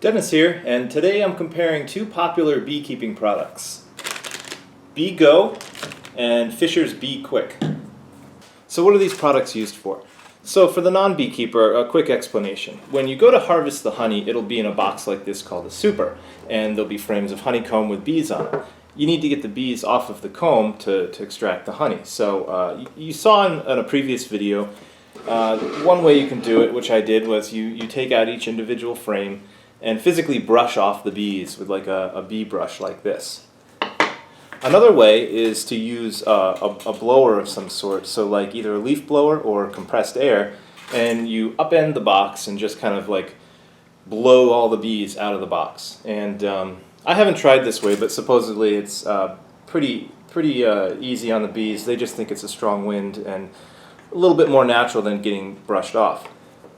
Dennis here, and today I'm comparing two popular beekeeping products, Bee Go and Fisher's Bee Quick. So what are these products used for? So for the non-beekeeper, a quick explanation. When you go to harvest the honey, it'll be in a box like this called a super, and there'll be frames of honeycomb with bees on it. You need to get the bees off of the comb to extract the honey. So you saw in a previous video, one way you can do it, which I did, was you take out each individual frame and physically brush off the bees with like a bee brush like this. Another way is to use a blower of some sort, so like either a leaf blower or compressed air, and you upend the box and just kind of like blow all the bees out of the box. And I haven't tried this way, but supposedly it's pretty easy on the bees. They just think it's a strong wind and a little bit more natural than getting brushed off.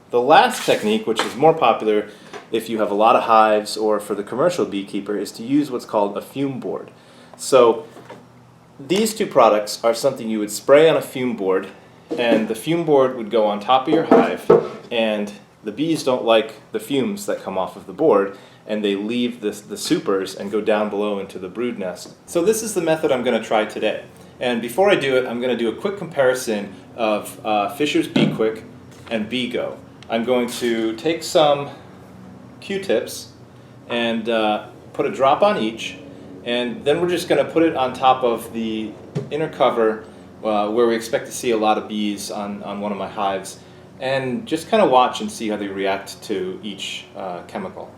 The last technique, which is more popular if you have a lot of hives or for the commercial beekeeper, is to use what's called a fume board. So these two products are something you would spray on a fume board, and the fume board would go on top of your hive, and the bees don't like the fumes that come off of the board, and they leave the supers and go down below into the brood nest. So this is the method I'm going to try today. And before I do it, I'm going to do a quick comparison of Fisher's Bee Quick and Bee Go. I'm going to take some Q-tips and put a drop on each, and then we're just going to put it on top of the inner cover where we expect to see a lot of bees on one of my hives, and just kind of watch and see how they react to each chemical.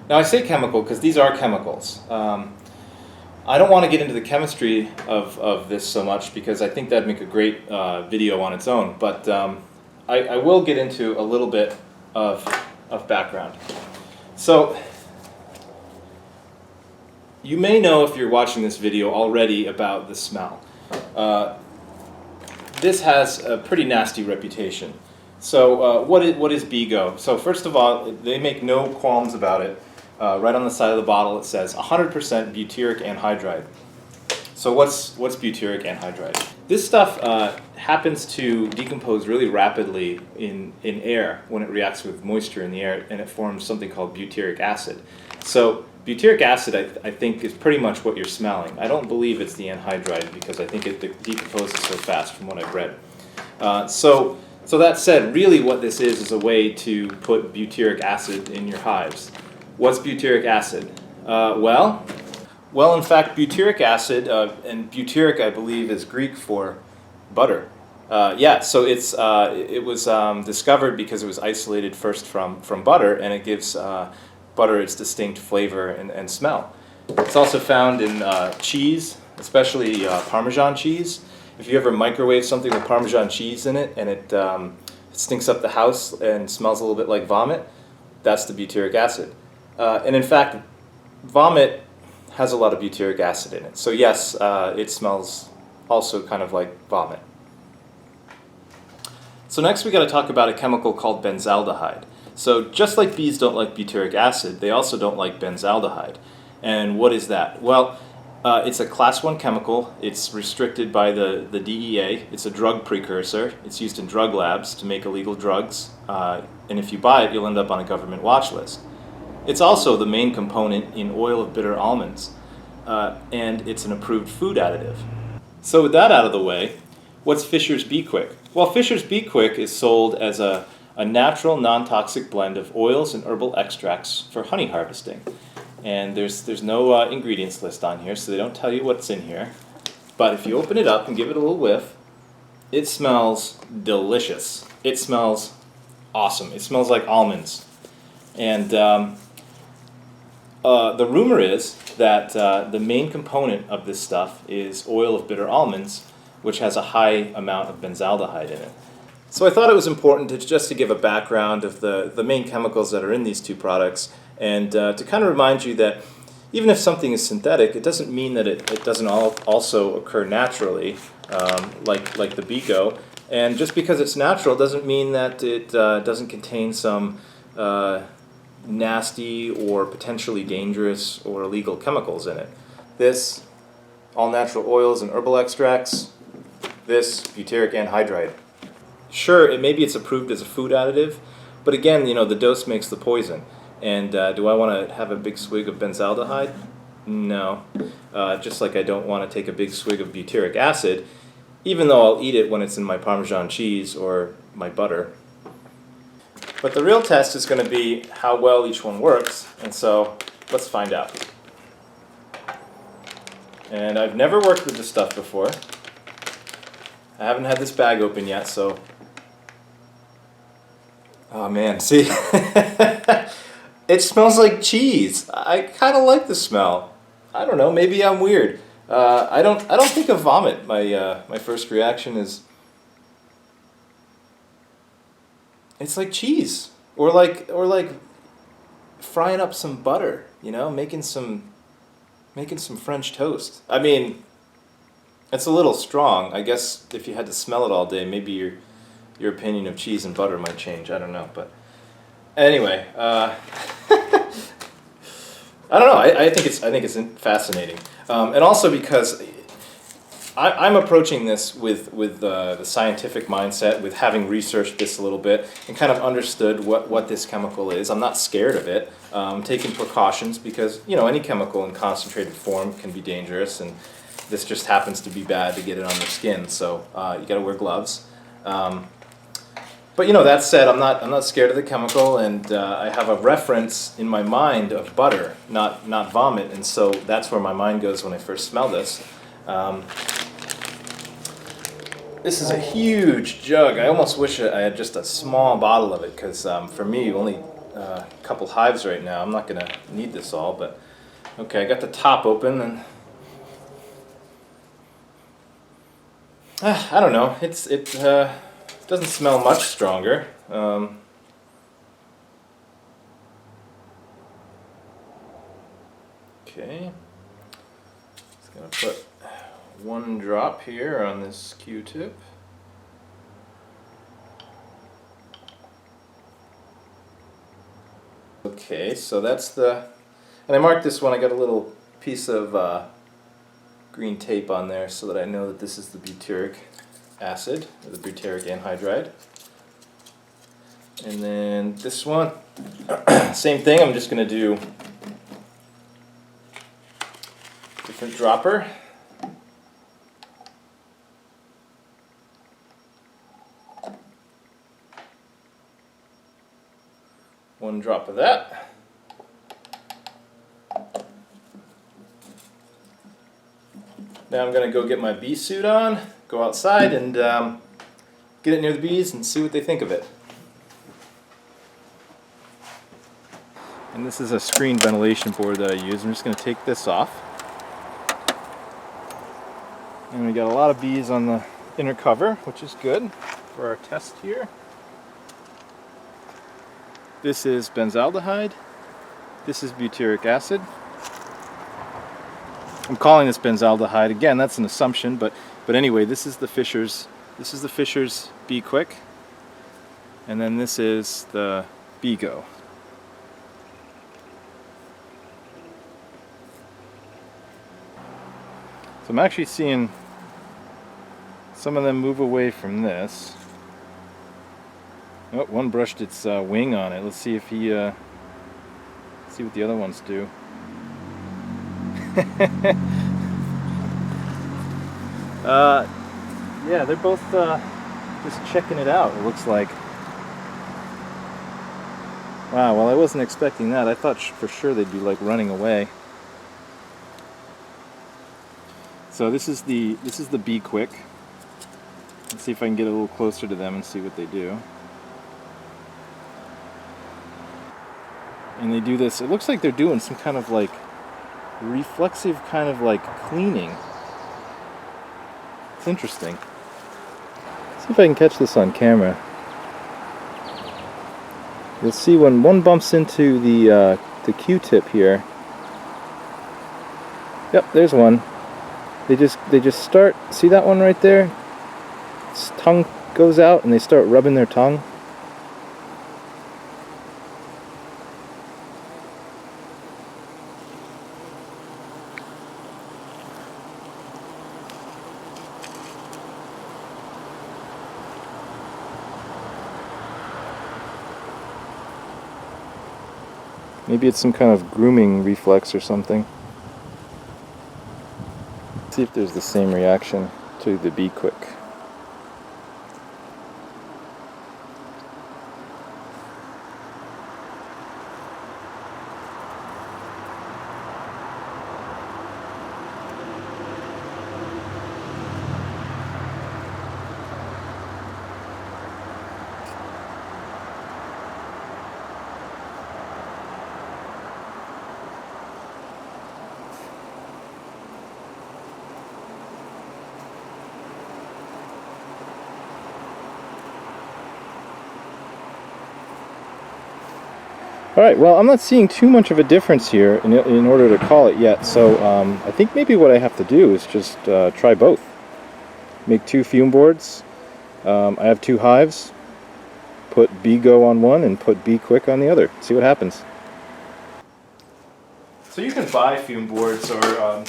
Now I say chemical because these are chemicals. I don't want to get into the chemistry of this so much because I think that'd make a great video on its own, but I will get into a little bit of background. So you may know, if you're watching this video, already about the smell. This has a pretty nasty reputation. So what is Bee Go? So first of all, they make no qualms about it. Right on the side of the bottle it says 100% butyric anhydride. So what's butyric anhydride? This stuff happens to decompose really rapidly in air when it reacts with moisture in the air, and it forms something called butyric acid. So butyric acid, I think, is pretty much what you're smelling. I don't believe it's the anhydride because I think it decomposes so fast from what I've read. So that said, really what this is a way to put butyric acid in your hives. What's butyric acid? Well, in fact, butyric acid, and butyric, I believe, is Greek for butter. So it was discovered because it was isolated first from butter, and it gives butter its distinct flavor and smell. It's also found in cheese, especially Parmesan cheese. If you ever microwave something with Parmesan cheese in it and it stinks up the house and smells a little bit like vomit, that's the butyric acid. And in fact, vomit has a lot of butyric acid in it. So yes, it smells also kind of like vomit. So next we got to talk about a chemical called benzaldehyde. So just like bees don't like butyric acid, they also don't like benzaldehyde. And what is that? Well, it's a class 1 chemical. It's restricted by the DEA. It's a drug precursor. It's used in drug labs to make illegal drugs. And if you buy it, you'll end up on a government watch list. It's also the main component in oil of bitter almonds, and it's an approved food additive. So with that out of the way, what's Fisher's Bee Quick? Well, Fisher's Bee Quick is sold as a natural, non-toxic blend of oils and herbal extracts for honey harvesting. And there's no ingredients list on here, so they don't tell you what's in here. But if you open it up and give it a little whiff, it smells delicious. It smells awesome. It smells like almonds. And the rumor is that the main component of this stuff is oil of bitter almonds, which has a high amount of benzaldehyde in it. So I thought it was important just to give a background of the main chemicals that are in these two products, and to kind of remind you that even if something is synthetic, it doesn't mean that it doesn't also occur naturally, like the Bee Go. And just because it's natural doesn't mean that it doesn't contain some nasty or potentially dangerous or illegal chemicals in it. This, all natural oils and herbal extracts. This, butyric anhydride. Sure, maybe it's approved as a food additive, but again, the dose makes the poison. And do I want to have a big swig of benzaldehyde? No. Just like I don't want to take a big swig of butyric acid, even though I'll eat it when it's in my Parmesan cheese or my butter. But the real test is going to be how well each one works, and so let's find out. And I've never worked with this stuff before. I haven't had this bag open yet, so... Oh man, see? It smells like cheese. I kind of like the smell. I don't know, maybe I'm weird. I don't think of vomit. My first reaction is... It's like cheese. Or like frying up some butter, you know, making some French toast. I mean, it's a little strong. I guess if you had to smell it all day, maybe your opinion of cheese and butter might change. I don't know, but anyway, I don't know. I think it's fascinating, and also because I'm approaching this with the scientific mindset, with having researched this a little bit and kind of understood what this chemical is. I'm not scared of it. I'm taking precautions because, you know, any chemical in concentrated form can be dangerous, and this just happens to be bad to get it on your skin. So you got to wear gloves. But you know, that said, I'm not scared of the chemical, and I have a reference in my mind of butter, not vomit, and so that's where my mind goes when I first smell this. This is a huge jug. I almost wish I had just a small bottle of it, because for me, only a couple hives right now. I'm not going to need this all, but okay, I got the top open, and I don't know. It doesn't smell much stronger. Okay, just gonna put one drop here on this Q-tip. Okay, so that's and I marked this one. I got a little piece of green tape on there so that I know that this is the butyric acid, or the butyric anhydride. And then this one, same thing. I'm just going to do different dropper. One drop of that. Now I'm going to go get my bee suit on, go outside, and get it near the bees and see what they think of it. And this is a screen ventilation board that I use. I'm just going to take this off. And we got a lot of bees on the inner cover, which is good for our test here. This is benzaldehyde. This is butyric acid. I'm calling this benzaldehyde. Again, that's an assumption, but anyway, this is the Fisher's Be Quick, and then this is the Be Go. So I'm actually seeing some of them move away from this. Oh, one brushed its wing on it. Let's see if he see what the other ones do. Yeah, they're both just checking it out, it looks like. Wow, well, I wasn't expecting that. I thought for sure they'd be like running away. So this is the Be Quick. Let's see if I can get a little closer to them and see what they do. And they do this, it looks like they're doing some kind of like reflexive kind of like cleaning. It's interesting. See if I can catch this on camera. You'll see when one bumps into the Q-tip here. Yep, there's one. They just start, see that one right there? Its tongue goes out and they start rubbing their tongue. Maybe it's some kind of grooming reflex or something. Let's see if there's the same reaction to the Be Quick. Alright, well, I'm not seeing too much of a difference here in order to call it yet, so I think maybe what I have to do is just try both. Make 2 fume boards. I have 2 hives. Put Be Go on one and put Be Quick on the other. See what happens. So you can buy fume boards, or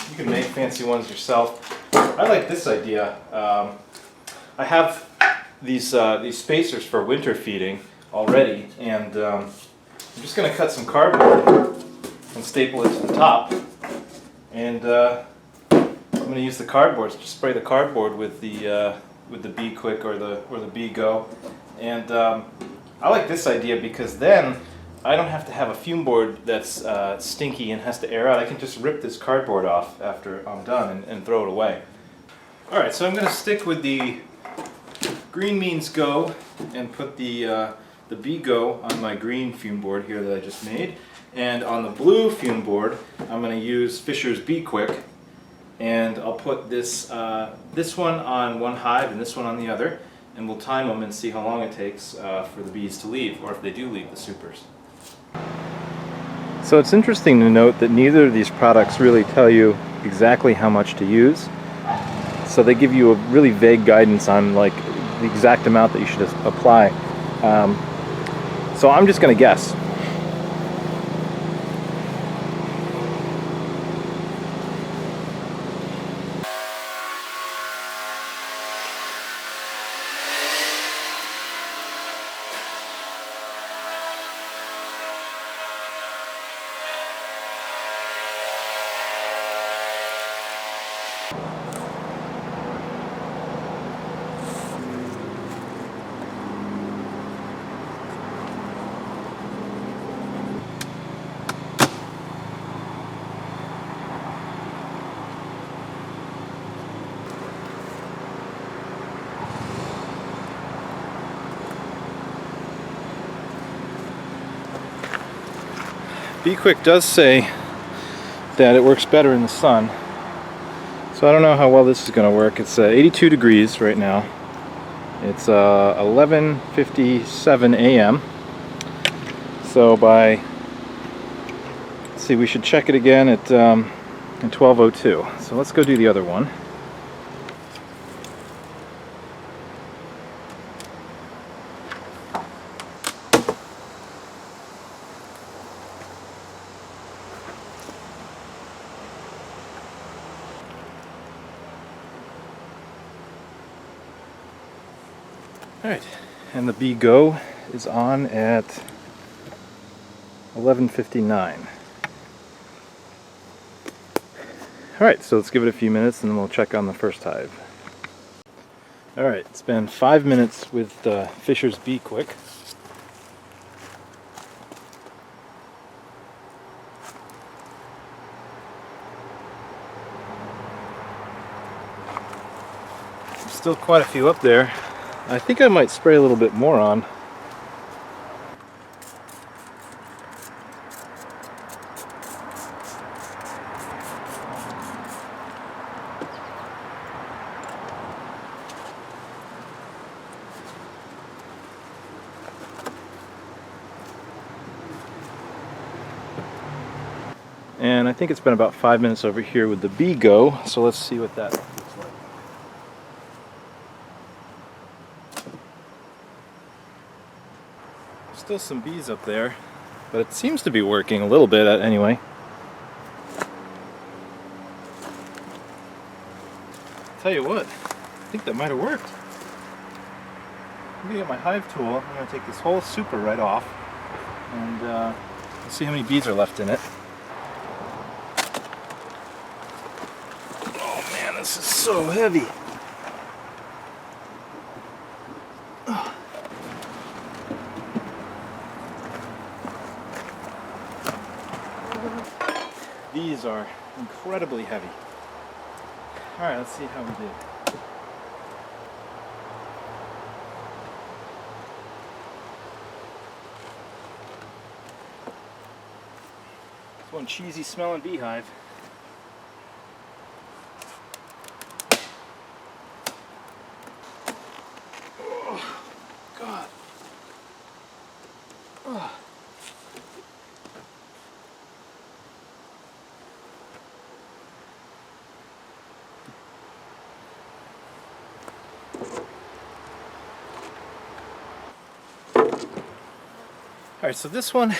you can make fancy ones yourself. I like this idea. I have these spacers for winter feeding already, and I'm just going to cut some cardboard and staple it to the top, and I'm going to use the cardboard, just spray the cardboard with the Be Quick or the Be Go, and I like this idea because then I don't have to have a fume board that's stinky and has to air out. I can just rip this cardboard off after I'm done and throw it away. All right, so I'm going to stick with the Green Means Go and put the Be Go on my green fume board here that I just made, and on the blue fume board I'm going to use Fisher's Be Quick, and I'll put this one on one hive and this one on the other, and we'll time them and see how long it takes for the bees to leave, or if they do leave the supers. So it's interesting to note that neither of these products really tell you exactly how much to use, so they give you a really vague guidance on like the exact amount that you should apply. So I'm just going to guess. Be Quick does say that it works better in the sun, so I don't know how well this is going to work. It's 82 degrees right now. It's 11:57 a.m. So let's see, we should check it again at 12:02. So let's go do the other one. Alright, and the Be Go is on at 11:59. Alright, so let's give it a few minutes and then we'll check on the first hive. Alright, it's been 5 minutes with Fisher's Be Quick. There's still quite a few up there. I think I might spray a little bit more on. And I think it's been about 5 minutes over here with the Be Go, so let's see what that looks like. Still some bees up there, but it seems to be working a little bit anyway. Tell you what, I think that might have worked. I'm gonna get my hive tool. I'm gonna take this whole super right off and Let's see how many bees are left in it. Oh man, this is so heavy. These are incredibly heavy. Alright, let's see how we do. It's one cheesy smelling beehive. Oh, God. Oh. Alright, so this one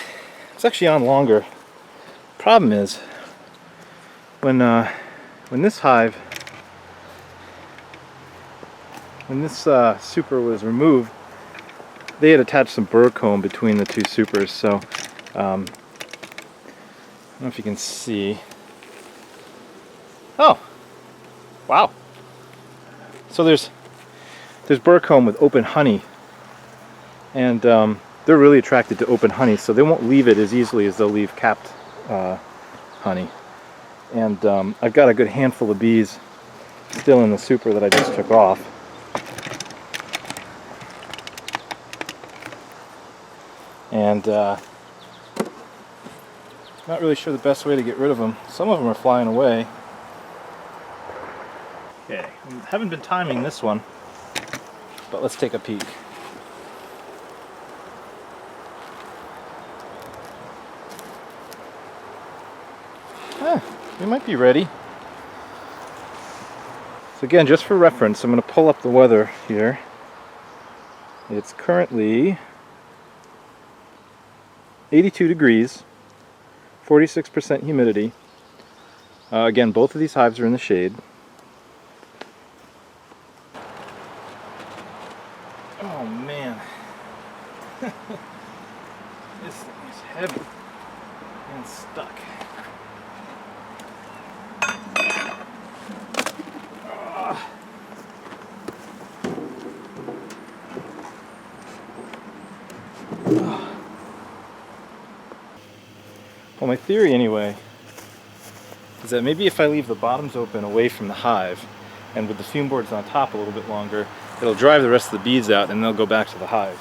is actually on longer. Problem is, when this hive, when this super was removed, they had attached some burr comb between the two supers, so I don't know if you can see. Oh, wow! So there's burr comb with open honey, and they're really attracted to open honey, so they won't leave it as easily as they'll leave capped honey. And I've got a good handful of bees still in the super that I just took off. And not really sure the best way to get rid of them. Some of them are flying away. Okay, I haven't been timing this one, but let's take a peek. We might be ready. So again, just for reference, I'm going to pull up the weather here. It's currently 82 degrees, 46% humidity. Again, both of these hives are in the shade. Oh man, this thing is heavy and stuck. Well, my theory anyway is that maybe if I leave the bottoms open away from the hive and with the fume boards on top a little bit longer, it'll drive the rest of the bees out and they'll go back to the hive.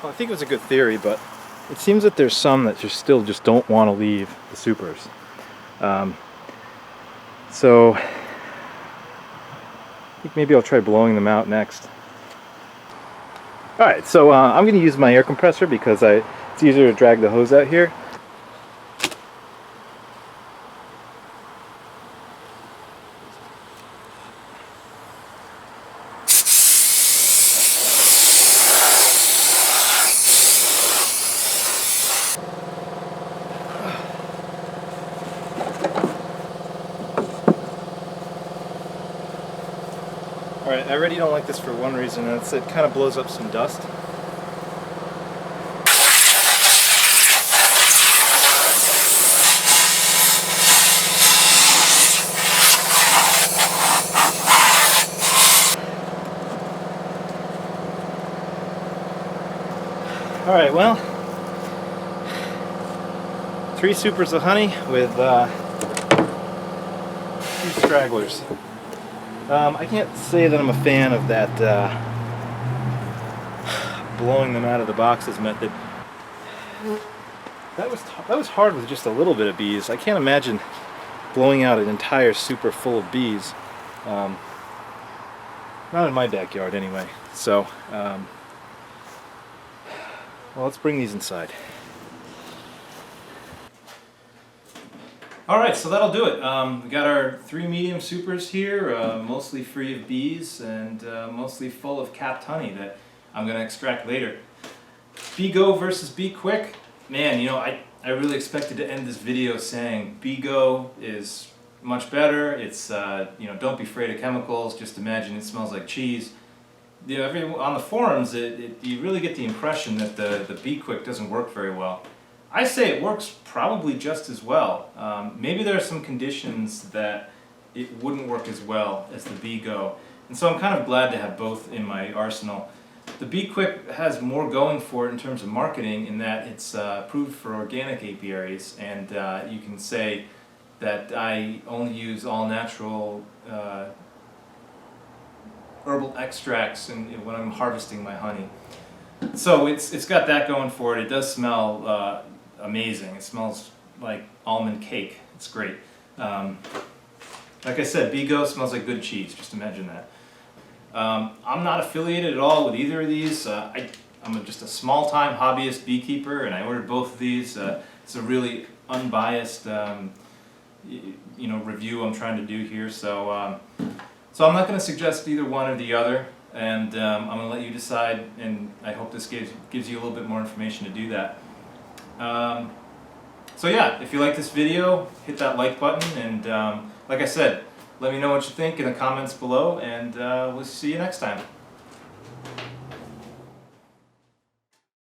Well, I think it was a good theory, but it seems that there's some that still just don't want to leave the supers. So I think maybe I'll try blowing them out next. Alright, so I'm going to use my air compressor because it's easier to drag the hose out here. Alright, I already don't like this for one reason, and it's it kind of blows up some dust. Alright, well, 3 supers of honey with 2 stragglers. I can't say that I'm a fan of that blowing them out of the boxes method. That was hard with just a little bit of bees. I can't imagine blowing out an entire super full of bees. Not in my backyard anyway. So, well, let's bring these inside. Alright, so that'll do it. We got our 3 medium supers here, mostly free of bees and mostly full of capped honey that I'm going to extract later. Bee go versus bee quick. Man, you know, I really expected to end this video saying bee go is much better. It's don't be afraid of chemicals. Just imagine it smells like cheese. On the forums, you really get the impression that the Be Quick doesn't work very well. I say it works probably just as well. Maybe there are some conditions that it wouldn't work as well as the Be Go, and so I'm kind of glad to have both in my arsenal. The Be Quick has more going for it in terms of marketing, in that it's approved for organic apiaries, and you can say that I only use all natural herbal extracts when I'm harvesting my honey. So it's got that going for it. It does smell amazing. It smells like almond cake. It's great. Like I said, Be Go smells like good cheese. Just imagine that. I'm not affiliated at all with either of these. I'm just a small-time hobbyist beekeeper, and I ordered both of these. It's a really unbiased, review I'm trying to do here. So I'm not going to suggest either one or the other, and I'm going to let you decide. And I hope this gives you a little bit more information to do that. So yeah, if you like this video, hit that like button, and like I said, let me know what you think in the comments below, and we'll see you next time.